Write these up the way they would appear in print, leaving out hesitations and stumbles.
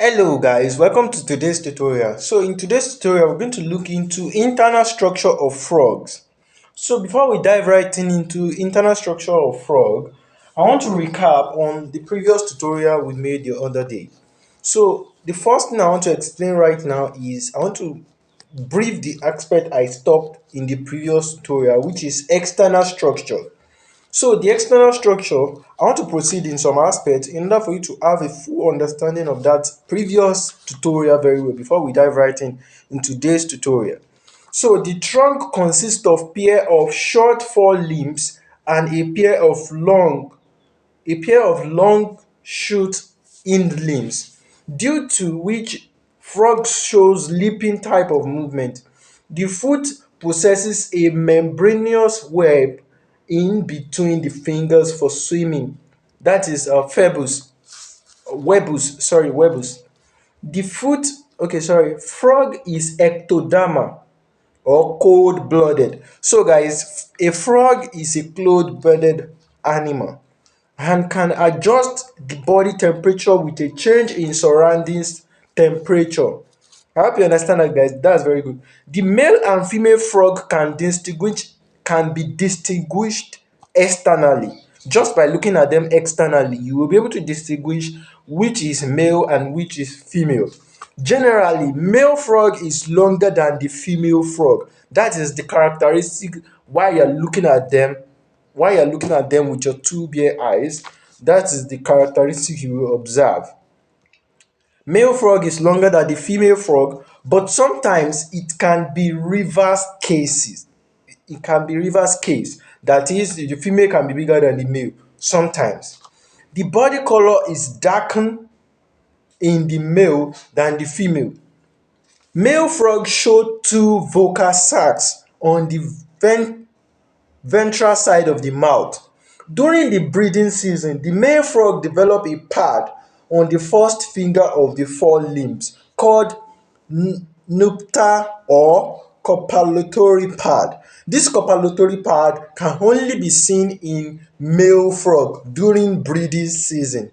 Hello guys, welcome to today's tutorial. So in today's tutorial, we're going to look into internal structure of frogs. So before we dive right into internal structure of frog, I want to recap on the previous tutorial we made the other day. So the first thing I want to explain right now is I want to brief the aspect I stopped in the previous tutorial, which is external structure. So the external structure, I want to proceed in some aspects in order for you to have a full understanding of that previous tutorial very well before we dive right in today's tutorial. So the trunk consists of pair of short forelimbs and a pair of long shoot hind limbs, due to which frog shows leaping type of movement. The foot possesses a membranous web in between the fingers for swimming. That is webus. The foot, okay, sorry, frog is ectodermal or cold-blooded. So guys, a frog is a cold-blooded animal and can adjust the body temperature with a change in surroundings temperature. I hope you understand that, guys. That's very good. The male and female frog can be distinguished externally. Just by looking at them externally, you will be able to distinguish which is male and which is female. Generally, male frog is longer than the female frog. That is the characteristic while you're looking at them with your two bare eyes. That is the characteristic you will observe. Male frog is longer than the female frog, but sometimes it can be reverse cases. It can be reverse case. That is, the female can be bigger than the male sometimes. The body color is darker in the male than the female. Male frog show two vocal sacs on the ventral side of the mouth. During the breeding season, the male frog develop a pad on the first finger of the forelimbs called nupta or copulatory pad. This copulatory pad can only be seen in male frog during breeding season.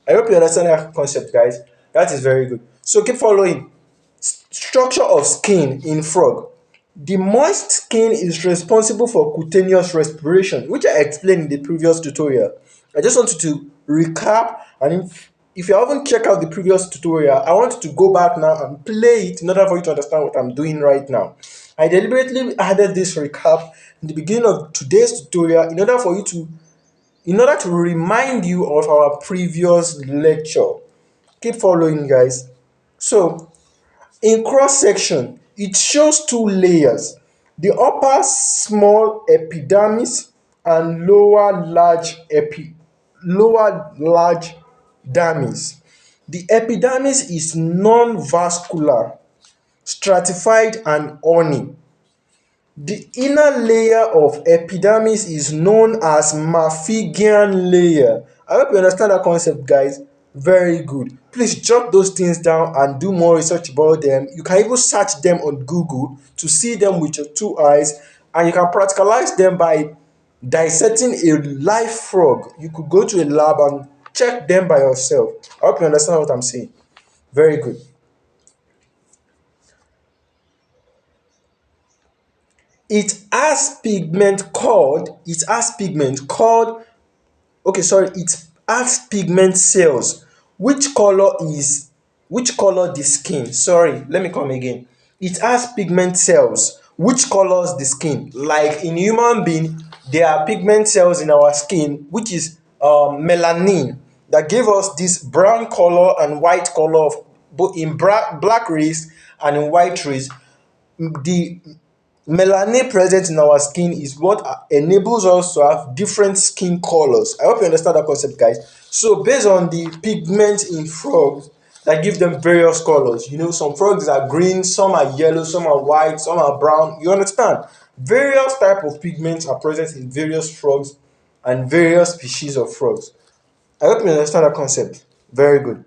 I hope you understand that concept, guys. That is very good. So keep following. Structure of skin in frog. The moist skin is responsible for cutaneous respiration, which I explained in the previous tutorial. I just wanted to recap, and if you haven't checked out the previous tutorial, I want you to go back now and play it in order for you to understand what I'm doing right now. I deliberately added this recap in the beginning of today's tutorial in order to remind you of our previous lecture. Keep following, guys. So in cross section, it shows two layers: the upper small epidermis and lower large dermis. The epidermis is non-vascular, stratified and horny. The inner layer of epidermis is known as Maffigian layer. I hope you understand that concept, guys. Very good. Please jot those things down and do more research about them. You can even search them on Google to see them with your two eyes, and you can practicalize them by dissecting a live frog. You could go to a lab and check them by yourself. I hope you understand what I'm saying. Very good. It has pigment cells which color the skin. Sorry, let me come again. It has pigment cells which colors the skin. Like in human being, there are pigment cells in our skin which is melanin, that give us this brown color and white color of both in black race and in white race. The melanin present in our skin is what enables us to have different skin colors. I hope you understand that concept, guys. So based on the pigment in frogs that give them various colors, some frogs are green, some are yellow, some are white, some are brown. You understand? Various type of pigments are present in various frogs and various species of frogs. I hope you understand that concept. Very good.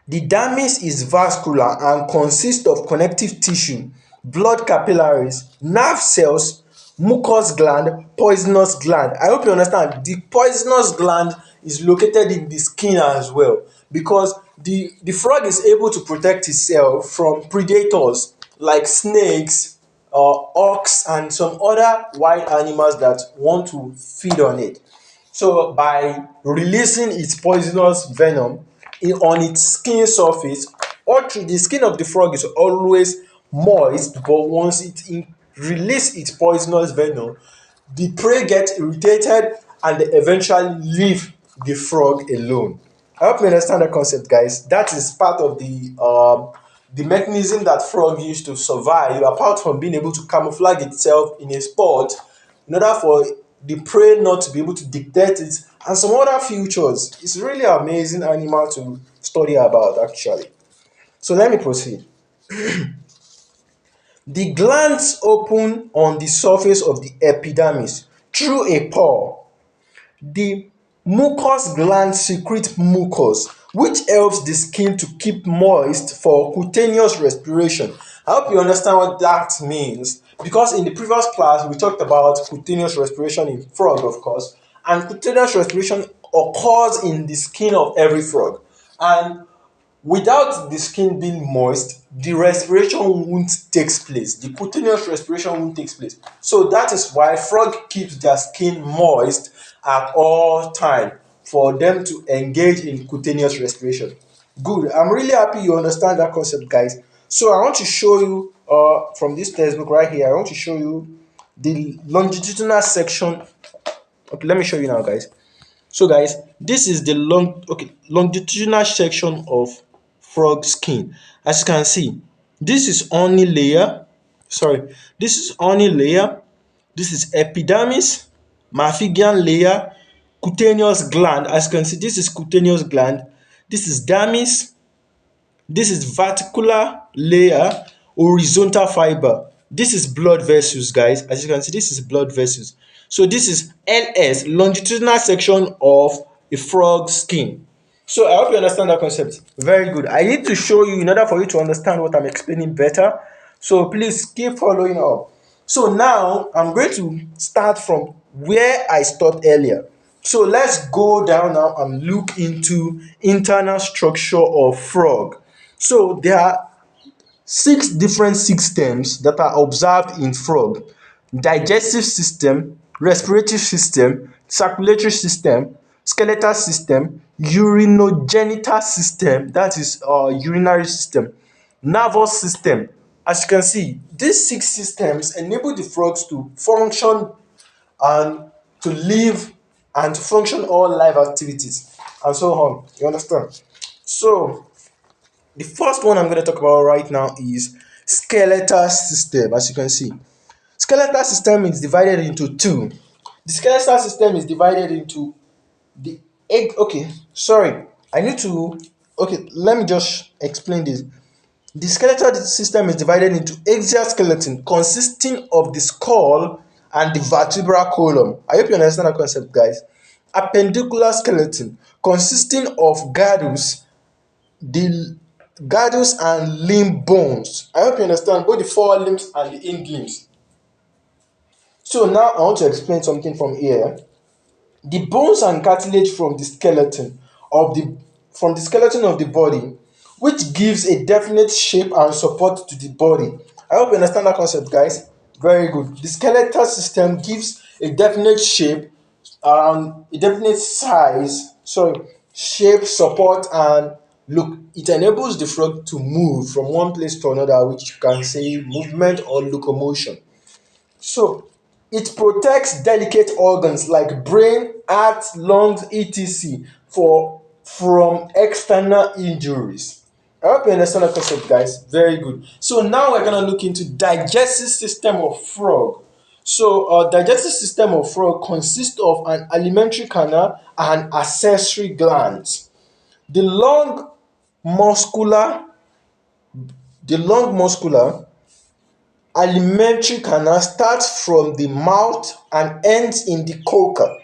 The dermis is vascular and consists of connective tissue, blood capillaries, nerve cells, mucous gland, poisonous gland. I hope you understand. The poisonous gland is located in the skin as well. because the frog is able to protect itself from predators like snakes, hawks, and some other wild animals that want to feed on it. So by releasing its poisonous venom on its skin surface, all through the skin of the frog is always moist, but once release its poisonous venom, the prey get irritated and they eventually leave the frog alone. I hope you understand the concept, guys. That is part of the mechanism that frog use to survive, apart from being able to camouflage itself in a spot in order for the prey not to be able to dictate it, and some other features. It's really amazing animal to study about, actually. So let me proceed. The glands open on the surface of the epidermis through a pore. The mucous glands secrete mucus, which helps the skin to keep moist for cutaneous respiration. I hope you understand what that means, because in the previous class we talked about cutaneous respiration in frog, of course, and cutaneous respiration occurs in the skin of every frog. And without the skin being moist, the respiration won't take place. The cutaneous respiration won't take place. So that is why frog keeps their skin moist at all time for them to engage in cutaneous respiration. Good. I'm really happy you understand that concept, guys. So I want to show you from this textbook right here. I want to show you the longitudinal section. Okay, let me show you now, guys. So guys, this is the longitudinal section of frog skin. As you can see, this is horny layer. Sorry, this is horny layer. This is epidermis, Mafigian layer, cutaneous gland. As you can see, this is cutaneous gland. This is dermis. This is verticular layer, horizontal fiber. This is blood vessels, guys. As you can see, this is blood vessels. So this is LS, longitudinal section of a frog skin. So I hope you understand that concept. Very good. I need to show you in order for you to understand what I'm explaining better. So please keep following up. So now I'm going to start from where I stopped earlier. So let's go down now and look into internal structure of frog. So there are 6 different systems that are observed in frog: digestive system, respiratory system, circulatory system, skeletal system, urinogenital system, that is urinary system, nervous system. As you can see, these 6 systems enable the frogs to function and to live and to function all life activities and so on. You understand? So the first one I'm going to talk about right now is skeletal system. As you can see, skeletal system is divided into two. The skeletal system is divided into the egg. Okay, sorry. I need to. Okay, let me just explain this. The skeletal system is divided into axial skeleton, consisting of the skull and the vertebral column. I hope you understand that concept, guys. Appendicular skeleton, consisting of the girdles and limb bones. I hope you understand both the forelimbs and the hindlimbs. So now I want to explain something from here. The bones and cartilage of the from the skeleton of the body, which gives a definite shape and support to the body. I hope you understand that concept, guys. Very good. The skeletal system gives a definite shape and a definite size, sorry, shape, support, and look. It enables the frog to move from one place to another, which you can say movement or locomotion. So it protects delicate organs like brain, heart, lungs, etc. for from external injuries. I hope you understand the concept, guys. Very good. So now we're gonna look into digestive system of frog. So digestive system of frog consists of an alimentary canal and accessory glands. The long muscular, the long muscular alimentary canal starts from the mouth and ends in the coca.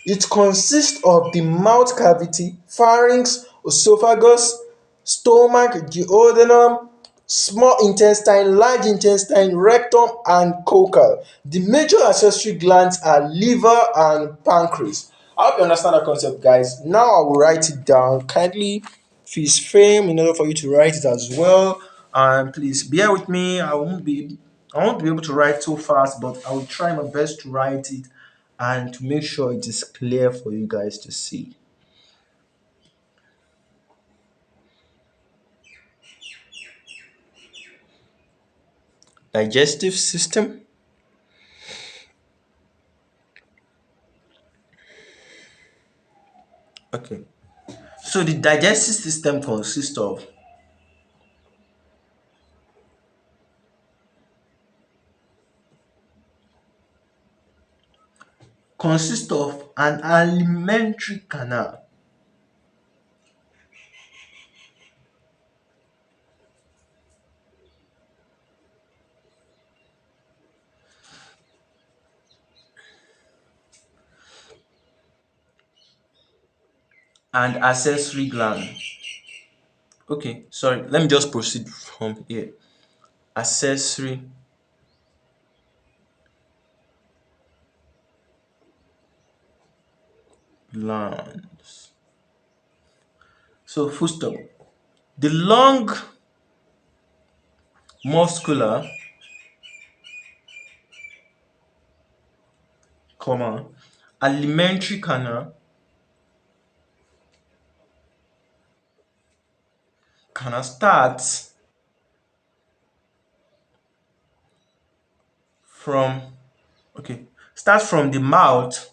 It consists of the mouth cavity, pharynx, esophagus, stomach, duodenum, small intestine, large intestine, rectum, and coca. The major accessory glands are liver and pancreas. I hope you understand that concept, guys. Now I will write it down. Kindly please frame in order for you to write it as well. And please bear with me. I won't be able to write so fast, but I will try my best to write it and to make sure it is clear for you guys to see. Digestive system. Okay. So the digestive system consists of an alimentary canal and accessory gland. Okay, sorry. Let me just proceed from here. Accessory glands. So full stop. The long muscular, comma, alimentary canal starts from starts from the mouth.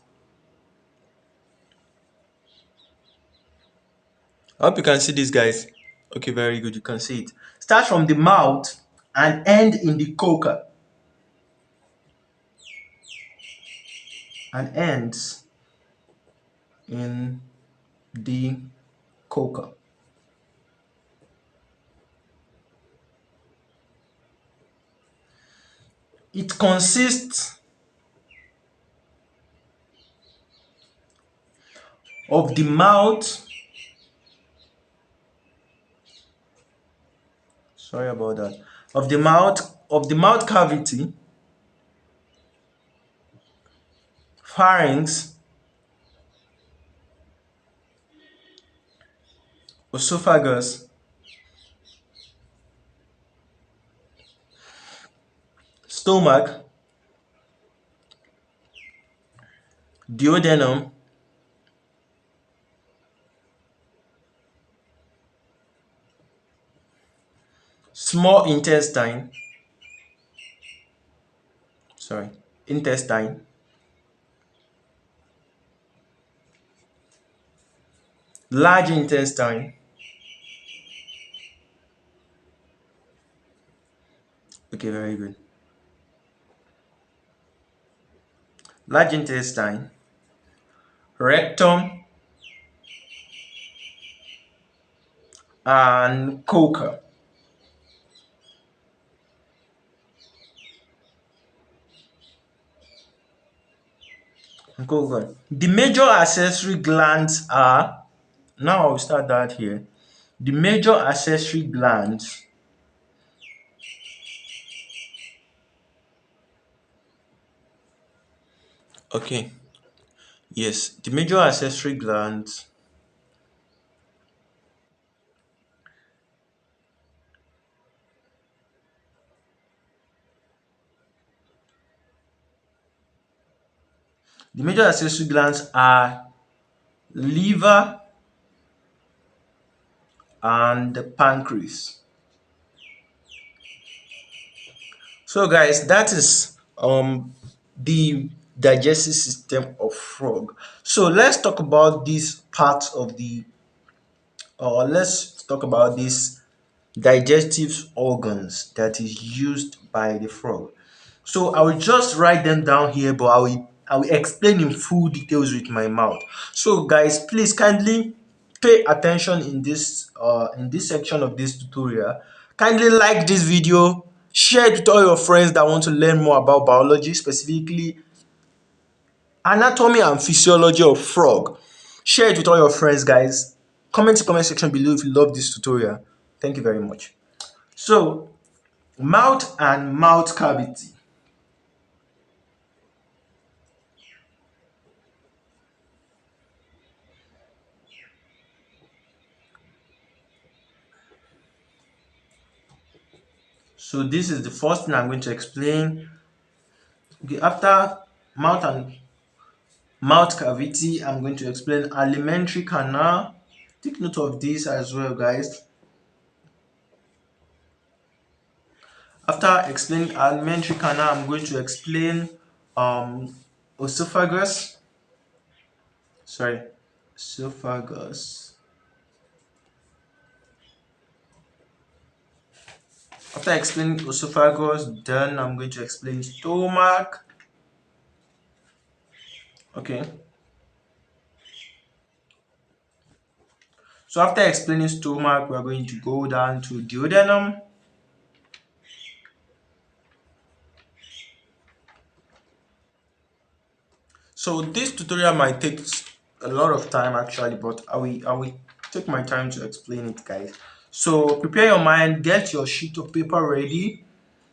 I hope you can see this, guys. Okay, very good. You can see it. Starts from the mouth and end in the coca and ends in the coca. It consists of the mouth. Sorry about that. Of the mouth cavity, pharynx, esophagus, stomach, duodenum, small sorry, intestine, large intestine. Okay, very good. Large intestine, rectum, and coca. Coca. The major accessory glands are, now I'll start that here. The major accessory glands, okay, yes, the major accessory glands, are liver and the pancreas. So guys, that is the digestive system of frog. So let's talk about these parts of the or let's talk about these digestive organs that is used by the frog. So I will just write them down here, but I will explain in full details with my mouth. So guys, please kindly pay attention in this section of this tutorial. Kindly like this video, share it with all your friends that want to learn more about biology, specifically anatomy and physiology of frog. Share it with all your friends, guys. Comment in the comment section below if you love this tutorial. Thank you very much. So, mouth and mouth cavity. So this is the first thing I'm going to explain. Okay, after mouth and mouth cavity, I'm going to explain alimentary canal. Take note of this as well, guys. After explaining alimentary canal, I'm going to explain um esophagus. Sorry, esophagus. After explaining esophagus, then I'm going to explain stomach. Okay. So after explaining stomach, we're going to go down to duodenum. So this tutorial might take a lot of time actually, but I will take my time to explain it, guys. So prepare your mind, get your sheet of paper ready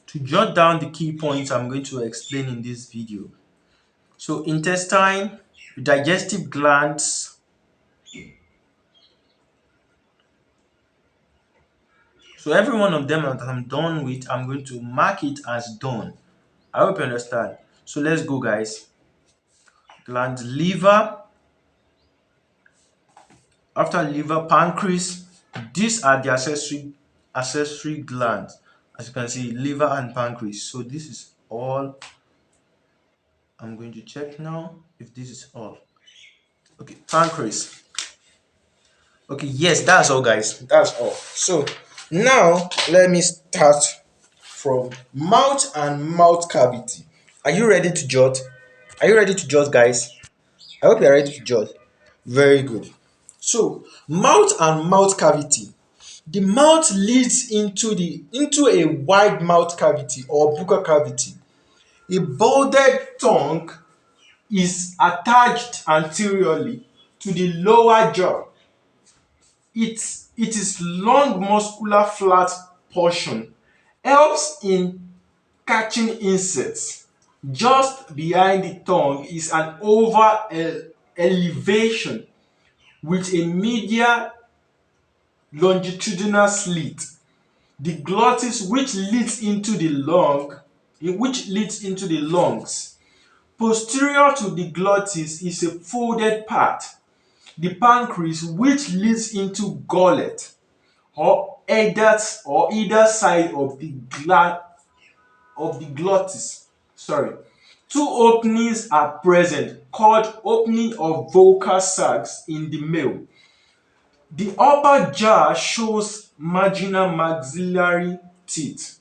to jot down the key points I'm going to explain in this video. So intestine, digestive glands. So every one of them that I'm done with, I'm going to mark it as done. I hope you understand. So let's go, guys. Glands, liver. After liver, pancreas. These are the accessory glands. As you can see, liver and pancreas. So this is all. I'm going to check now if this is all. Okay, pancreas. Okay, yes, that's all, guys. That's all. So now let me start from mouth and mouth cavity. Are you ready to jot? Are you ready to jot, guys? I hope you are ready to jot. Very good. So mouth and mouth cavity. The mouth leads into a wide mouth cavity or buccal cavity. A balded tongue is attached anteriorly to the lower jaw. It is long muscular flat portion helps in catching insects. Just behind the tongue is an oval elevation with a medial longitudinal slit. The glottis which leads into the lungs. Posterior to the glottis is a folded part, the pancreas, which leads into gullet or either side of the glottis. Sorry. Two openings are present called opening of vocal sacs in the male. The upper jaw shows marginal maxillary teeth.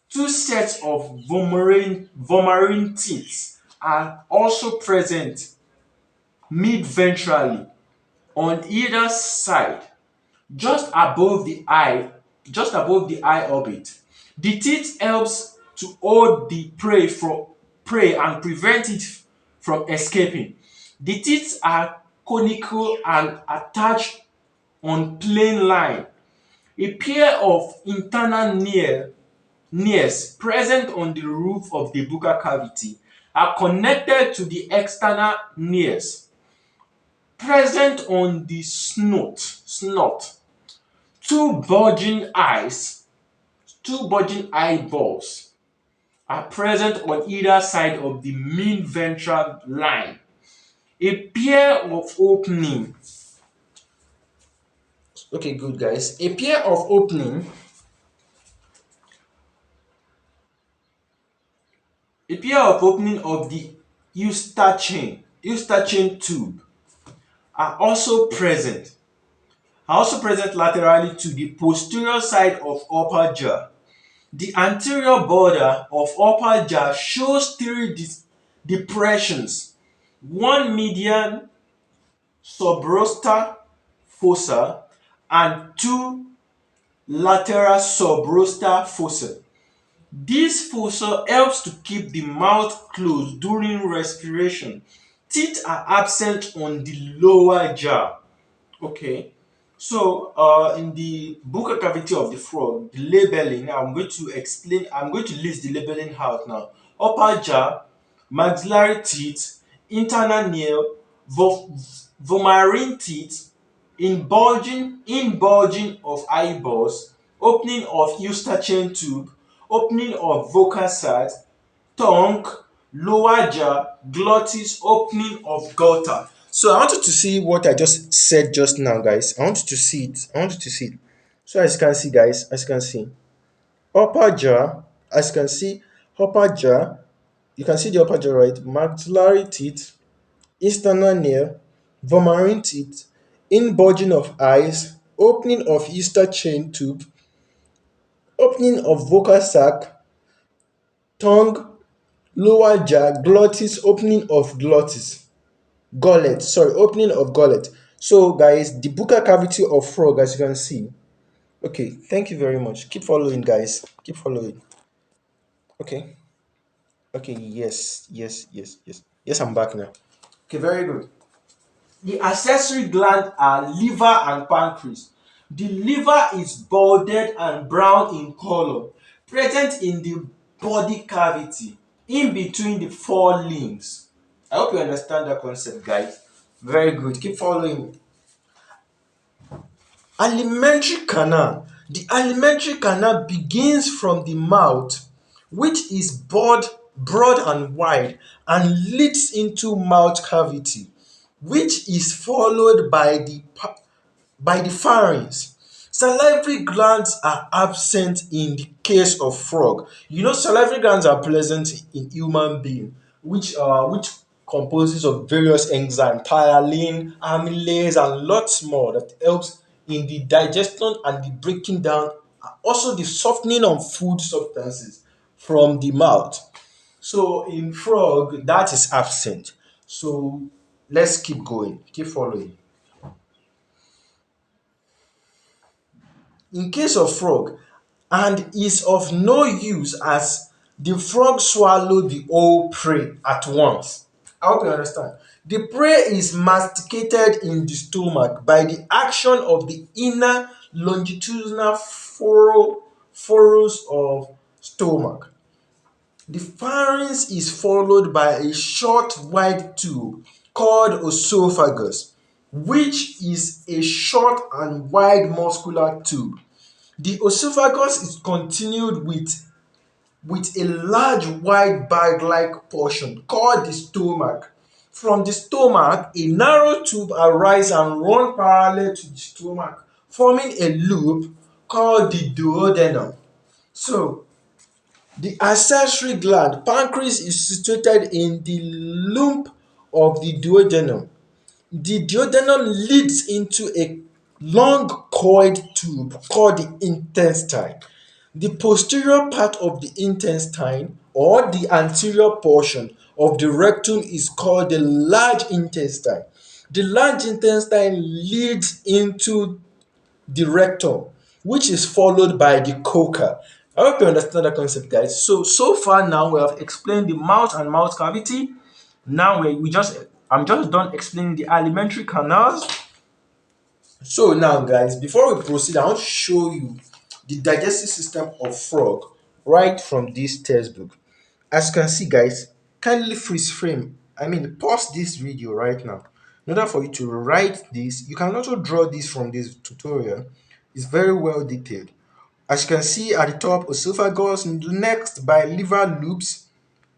Two sets of vomarine teeth are also present mid-ventrally on either side, just above the eye orbit. The teeth helps to hold the prey and prevent it from escaping. The teeth are conical and attached on plain line. A pair of internal nares present on the roof of the buccal cavity are connected to the external nares present on the snout. Two bulging eyeballs are present on either side of the mean ventral line. A pair of opening. Okay, good, guys. A pair of opening. A pair of opening of the Eustachian tube are also present. Laterally to the posterior side of upper jaw. The anterior border of upper jaw shows three depressions, one median subrostal fossa and two lateral subrostal fossa. This fossa helps to keep the mouth closed during respiration. Teeth are absent on the lower jaw. Okay. So in the buccal cavity of the frog, the labeling, I'm going to list the labeling out now. Upper jaw, maxillary teeth, internal nail, vomarine teeth, in bulging of eyeballs, opening of Eustachian tube, opening of vocal sac, tongue, lower jaw, glottis, opening of gulter. So I want you to see what I just said just now, guys. I want you to see it. I want you to see it. So as you can see, guys, as you can see, upper jaw, as you can see, upper jaw, you can see the upper jaw, right? Maxillary teeth, external nail, vomarine teeth, inbudging of eyes, opening of Easter chain tube, opening of vocal sac, tongue, lower jaw, glottis, opening of glottis, gullet, sorry, opening of gullet. So guys, the buccal cavity of frog, as you can see. Okay, thank you very much. Keep following, guys. Keep following. Okay. Okay, yes, I'm back now. Okay, very good. The accessory glands are liver and pancreas. The liver is balded and brown in color, present in the body cavity, in between the forelimbs. I hope you understand that concept, guys. Very good. Keep following. Alimentary canal. The alimentary canal begins from the mouth, which is broad and wide, and leads into mouth cavity, which is followed by the pharynx. Salivary glands are absent in the case of frog. You know, salivary glands are present in human being, which composes of various enzymes, tyalin, amylase, and lots more that helps in the digestion and the breaking down, also the softening of food substances from the mouth. So in frog, that is absent. So let's keep going. Keep following. In case of frog, and is of no use as the frog swallow the whole prey at once. I hope you understand. The prey is masticated in the stomach by the action of the inner longitudinal furrows of stomach. The pharynx is followed by a short wide tube called esophagus, which is a short and wide muscular tube. The esophagus is continued with a large wide bag-like portion called the stomach. From the stomach, a narrow tube arises and runs parallel to the stomach, forming a loop called the duodenum. So the accessory gland, pancreas, is situated in the lump of the duodenum. The duodenum leads into a long coiled tube called the intestine. The posterior part of the intestine, or the anterior portion of the rectum, is called the large intestine. The large intestine leads into the rectum, which is followed by the coca. I hope you understand that concept, guys. So far now we have explained the mouth and mouth cavity. Now I'm just done explaining the alimentary canals. So now, guys, before we proceed, I want to show you the digestive system of frog right from this textbook. As you can see, guys, kindly freeze frame. I mean, pause this video right now. In order for you to write this, you can also draw this from this tutorial. It's very well detailed. As you can see at the top, esophagus, next by liver loops,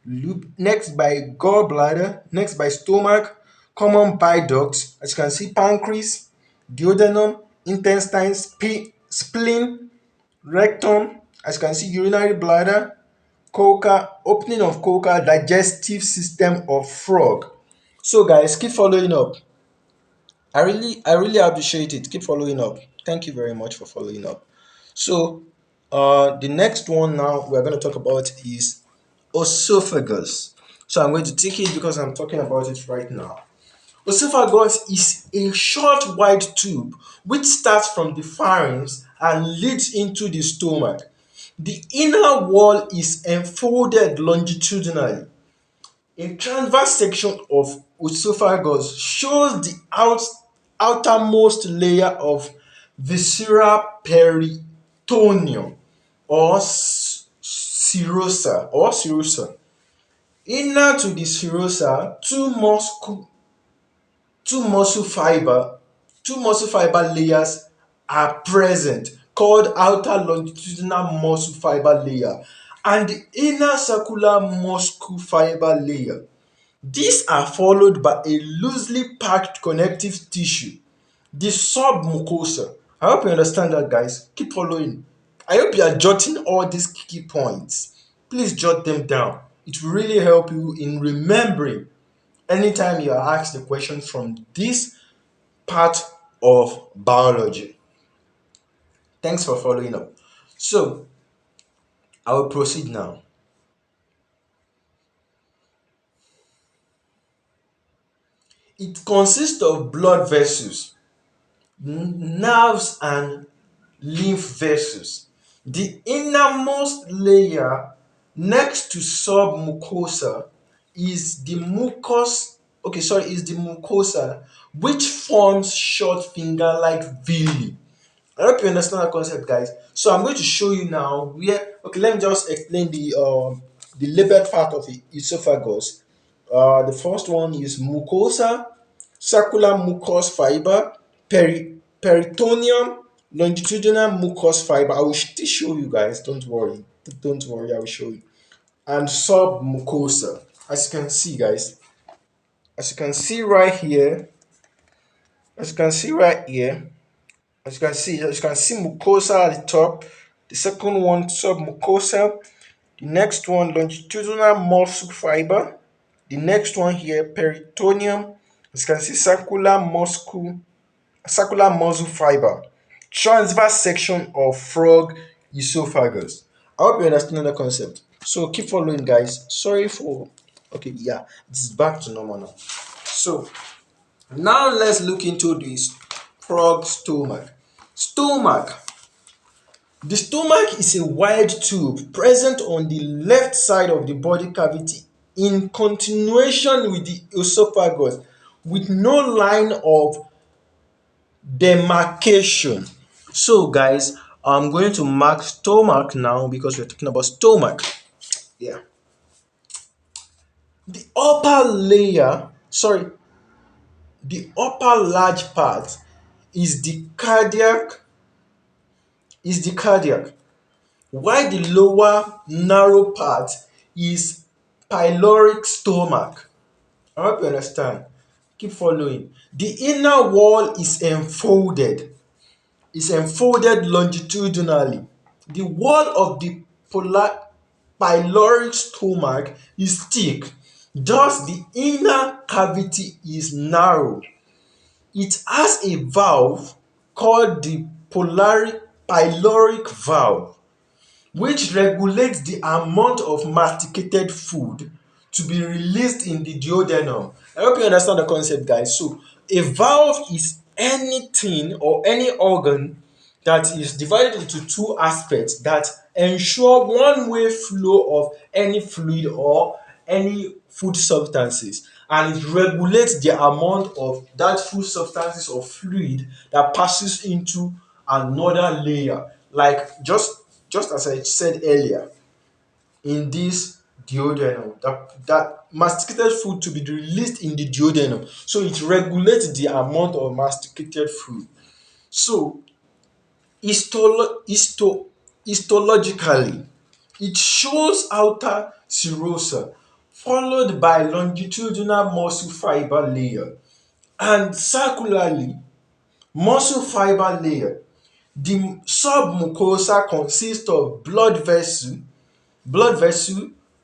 next by gallbladder, next by stomach, common bile ducts. As you can see, pancreas, duodenum, intestine, spleen, rectum. As you can see, urinary bladder, coca, opening of coca, digestive system of frog. So guys, keep following up. I really appreciate it. Keep following up. Thank you very much for following up. So the next one now we're going to talk about is esophagus. So I'm going to take it because I'm talking about it right now. Esophagus is a short wide tube which starts from the pharynx and leads into the stomach. The inner wall is enfolded longitudinally. A transverse section of esophagus shows the outermost layer of visceral peritoneum or serosa. Inner to the serosa, two muscle fiber two muscle fiber layers are present, called outer longitudinal muscle fiber layer and the inner circular muscle fiber layer. These are followed by a loosely packed connective tissue, the submucosa. I hope you understand that, guys. Keep following. I hope you are jotting all these key points. Please jot them down. It will really help you in remembering anytime you are asked a question from this part of biology. Thanks for following up. So, I will proceed now. It consists of blood vessels, nerves, and lymph vessels. The innermost layer next to submucosa is the mucus, is the mucosa, which forms short finger-like villi. I hope you understand that concept, guys. So I'm going to show you now where. Okay, let me just explain the labeled part of the esophagus. The first one is mucosa, circular mucous fiber, peritoneum, longitudinal mucous fiber. I will still show you, guys. Don't worry. Don't worry. I will show you. And submucosa. As you can see, guys. As you can see right here. As you can see right here. As you can see mucosa at the top. The second one, submucosa. The next one, longitudinal muscle fiber. The next one here, peritoneum. As you can see, circular muscle fiber. Transverse section of frog esophagus. I hope you understand the concept. So keep following, guys. Sorry for. Okay, yeah, it's back to normal now. So now let's look into this frog stomach. Stomach. The stomach is a wide tube present on the left side of the body cavity in continuation with the esophagus, with no line of demarcation. So, guys, I'm going to mark stomach now because we're talking about stomach. Yeah. The upper layer, sorry, the upper large part is the cardiac, while the lower narrow part is pyloric stomach. I hope you understand. Keep following. The inner wall is enfolded longitudinally. The wall of the pyloric stomach is thick, thus the inner cavity is narrow. It has a valve called the pyloric valve, which regulates the amount of masticated food to be released in the duodenum. I hope you understand the concept, guys. So, a valve is anything or any organ that is divided into two aspects that ensure one-way flow of any fluid or any food substances, and it regulates the amount of that food substances or fluid that passes into another layer, like just as I said earlier, in this duodenum, that masticated food to be released in the duodenum, so it regulates the amount of masticated food. So histologically, it shows outer serosa followed by longitudinal muscle fiber layer, and circularly muscle fiber layer. The submucosa consists of blood vessel,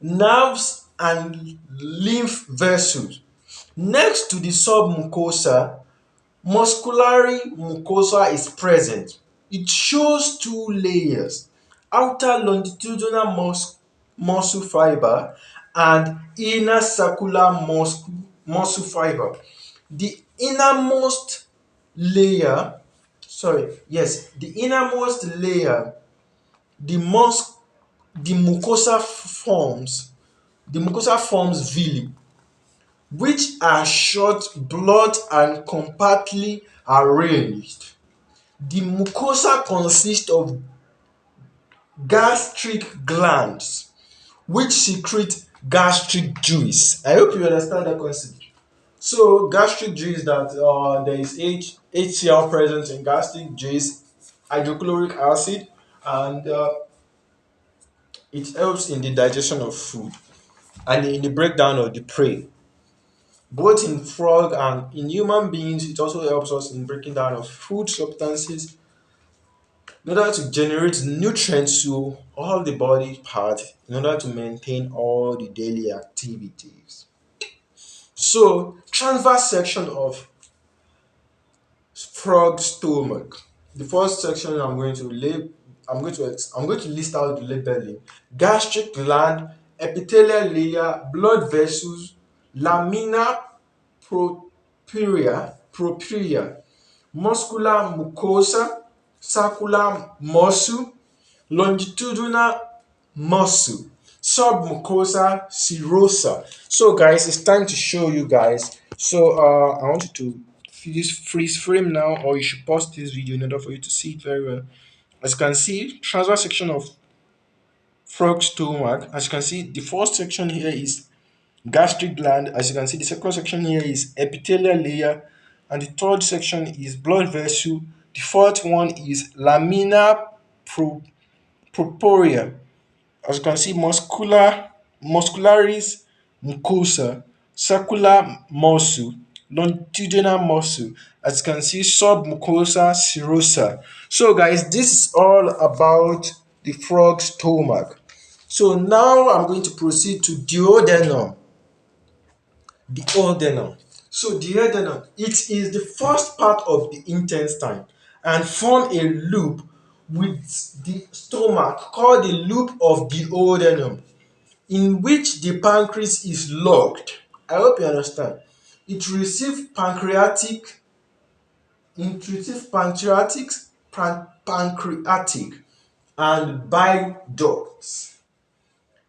nerves, and lymph vessels. Next to the submucosa, musculary mucosa is present. It shows two layers: outer longitudinal muscle fiber and inner circular muscle fiber. The innermost layer, the mus the mucosa forms villi, which are short, blunt, and compactly arranged. The mucosa consists of gastric glands, which secrete gastric juice. I hope you understand that concept. So gastric juice, that there is HCl present in gastric juice, hydrochloric acid, and It helps in the digestion of food and in the breakdown of the prey. Both in frog and in human beings, it also helps us in breaking down of food substances in order to generate nutrients to all the body parts in order to maintain all the daily activities. So, transverse section of frog stomach. The first section I'm going to list out the labeling. Gastric gland, epithelial layer, blood vessels, lamina propria, muscular mucosa, circular muscle, longitudinal muscle, submucosa serosa. So guys, it's time to show you guys. So I want you to freeze frame now, or you should pause this video in order for you to see it very well. As you can see, transverse section of frog stomach. As you can see, the first section here is gastric gland. As you can see, the second section here is epithelial layer, and the third section is blood vessel. The fourth one is lamina propria. As you can see, muscularis mucosa, circular muscle, longitudinal muscle. As you can see, submucosa serosa. So guys, this is all about the frog stomach. So now I'm going to proceed to duodenum. Duodenum. So duodenum, it is the first part of the intestine and form a loop with the stomach called the loop of duodenum, in which the pancreas is locked. I hope you understand. It receives pancreatic and bile ducts.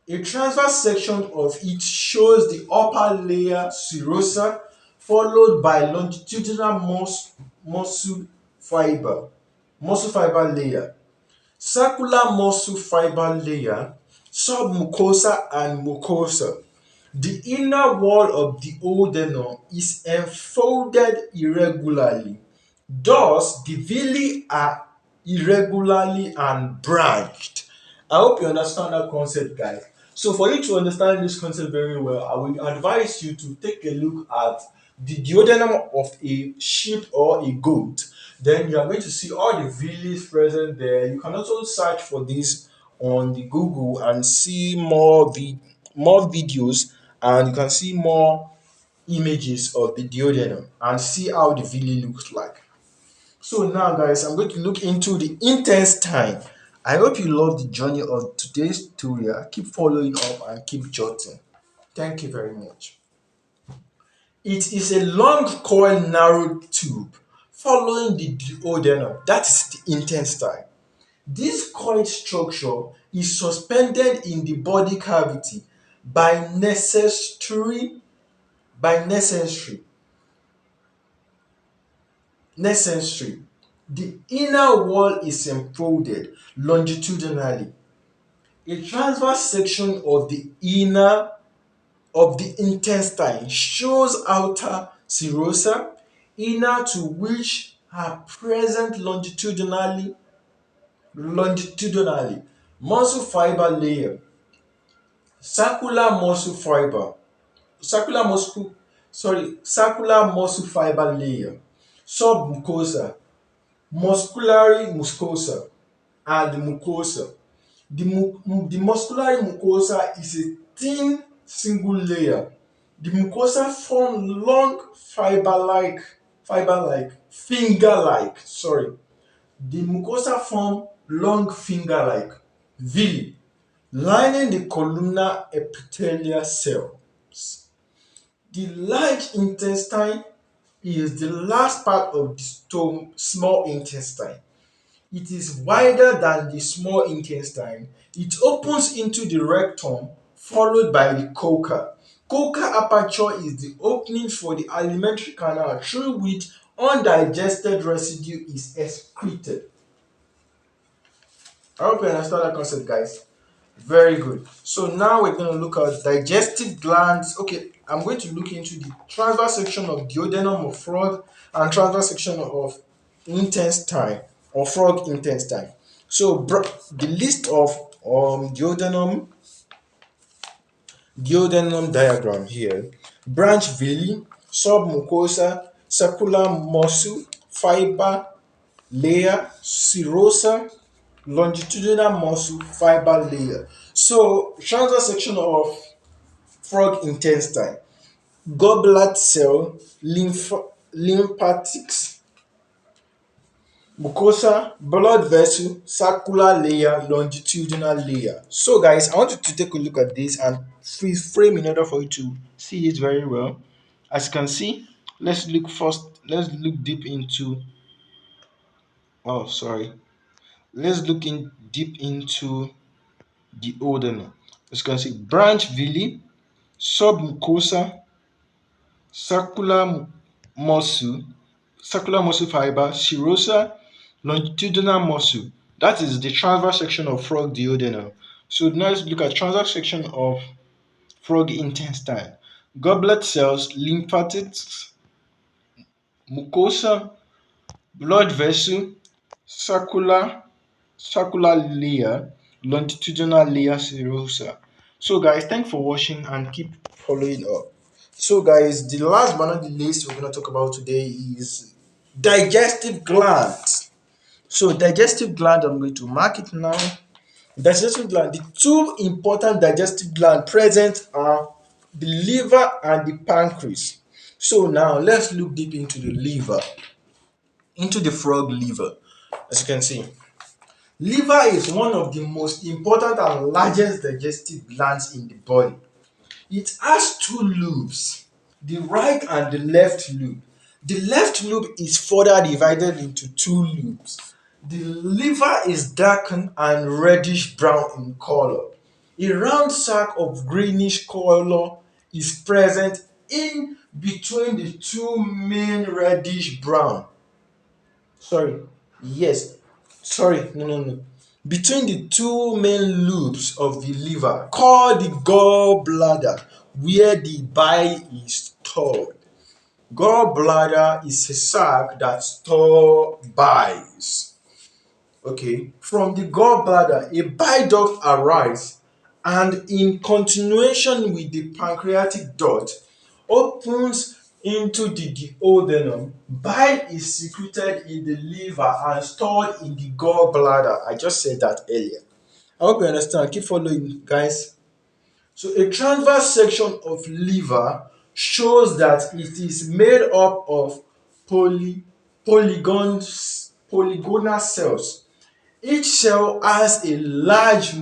A transverse section of it shows the upper layer serosa, followed by longitudinal fiber muscle fiber layer, circular muscle fiber layer, submucosa and mucosa. The inner wall of the duodenum is enfolded irregularly. Thus, the villi are irregularly and branched. I hope you understand that concept, guys. So, for you to understand this concept very well, I will advise you to take a look at the duodenum of a sheep or a goat. Then you are going to see all the villi present there. You can also search for this on the Google and see more videos, and you can see more images of the duodenum and see how the villi looks like. So now guys, I'm going to look into the intestine. I hope you love the journey of today's tutorial. Keep following up and keep jotting. Thank you very much. It is a long coil narrow tube following the duodenum, that is the intestine. This coiled structure is suspended in the body cavity by necessary. The inner wall is enfolded longitudinally. A transverse section of the inner of the intestine shows outer serosa, inner to which are present longitudinally muscle fiber layer, circular muscle fiber, circular muscle fiber layer, submucosa, musculary mucosa, and mucosa. The muscular mucosa is a thin single layer. The mucosa form long finger-like, The mucosa form long finger-like villi lining the columnar epithelial cells. The large intestine is the last part of the small intestine. It is wider than the small intestine. It opens into the rectum, followed by the coca. Coca aperture is the opening for the alimentary canal through which undigested residue is excreted. I hope you understand that concept, guys. Very good. So now we're going to look at digestive glands. Okay, I'm going to look into the transverse section of duodenum of frog and transverse section of intestine or frog intestine. So the list of duodenum diagram here. Branch villi, submucosa, circular muscle, fiber layer, serosa, longitudinal muscle, fiber layer. So transverse section of frog intestine, goblet cell, lymphatics, mucosa, blood vessel, circular layer, longitudinal layer. So guys, I want you to take a look at this and frame in order for you to see it very well. As you can see, let's look deep into, oh sorry, let's look in deep into the duodenum. As you can see, branch villi, submucosa, circular muscle, circular muscle fiber, serosa, longitudinal muscle. That is the transverse section of frog duodenum. So now let's look at transverse section of frog intestine. Goblet cells, lymphatics, mucosa, blood vessel, circular layer, longitudinal layer, serosa. So guys, thanks for watching and keep following up. So guys, the last but not the least we're going to talk about today is digestive glands. So digestive gland, I'm going to mark it now. Digestive gland, the two important digestive glands present are the liver and the pancreas. So now let's look deep into the liver, into the frog liver. As you can see, liver is one of the most important and largest digestive glands in the body. It has two lobes, the right and the left lobe. The left lobe is further divided into two lobes. The liver is darkened and reddish brown in color. A round sac of greenish color is present in between the two main reddish brown. Sorry, yes, sorry, no. Between the two main lobes of the liver, called the gallbladder, where the bile is stored. Gallbladder is a sac that stores biles. Okay, from the gallbladder, a bile duct arises and in continuation with the pancreatic duct opens into the duodenum. Bile is secreted in the liver and stored in the gallbladder. I just said that earlier. I hope you understand. Keep following, guys. So a transverse section of liver shows that it is made up of polygonal cells. Each cell has a large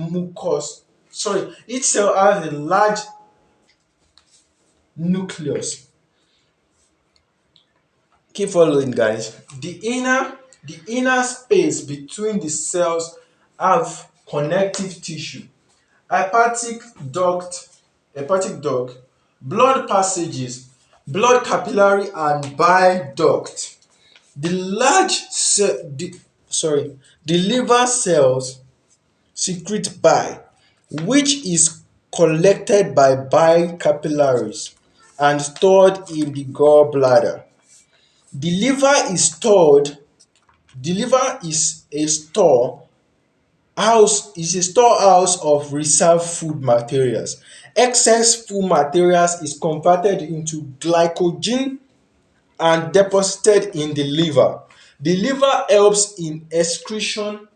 each cell has a large nucleus. Keep following, guys. The inner space between the cells have connective tissue, hepatic duct, blood passages, blood capillary and bile duct. The large cell, the liver cells secrete bile, which is collected by bile capillaries and stored in the gallbladder. The liver is stored the liver is a storehouse of reserved food materials. Excess food materials is converted into glycogen and deposited in the liver. The liver helps in excretion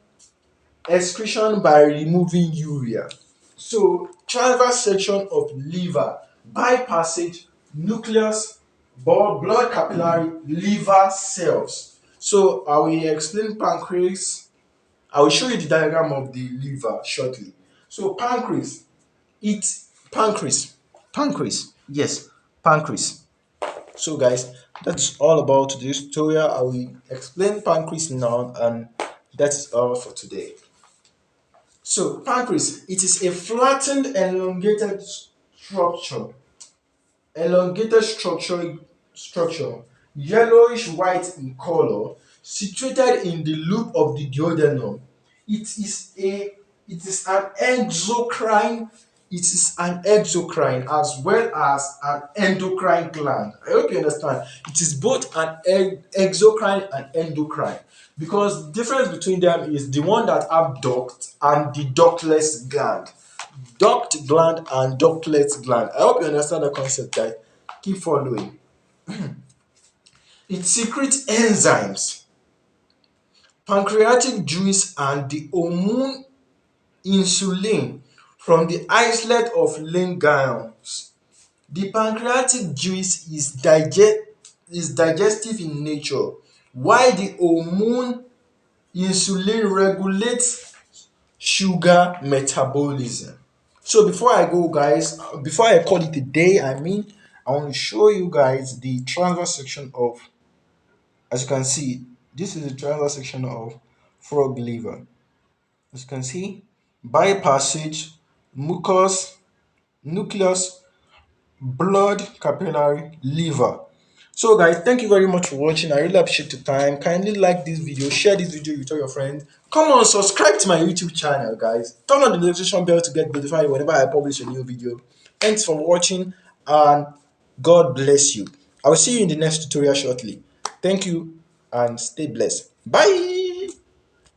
by removing urea. So transverse section of liver, bile passage, nucleus, blood capillary, liver cells. So I will explain pancreas. I will show you the diagram of the liver shortly. So pancreas, yes, pancreas. So guys, that's all about today's tutorial. I will explain pancreas now, and that's all for today. So pancreas, it is a flattened, structure, elongated structure, yellowish white in color, situated in the loop of the duodenum. It is an exocrine it is an exocrine as well as an endocrine gland. I hope you understand. It is both an exocrine and endocrine, because the difference between them is the one that have duct and the ductless gland. Duct gland and ductless gland. I hope you understand the concept, guys. Keep following. It secretes enzymes, pancreatic juice, and the hormone insulin from the islet of Langerhans. The pancreatic juice is digestive in nature, while the hormone insulin regulates sugar metabolism. So before I go, guys, before I call it a day, I want to show you guys the transverse section of, as you can see, this is the transverse section of frog liver. As you can see, bile passage, mucus, nucleus, blood, capillary, liver. So guys, thank you very much for watching. I really appreciate your time. Kindly like this video, share this video with all your friends. Come on, subscribe to my YouTube channel, guys. Turn on the notification bell to get notified whenever I publish a new video. Thanks for watching, and God bless you. I will see you in the next tutorial shortly. Thank you and stay blessed. Bye.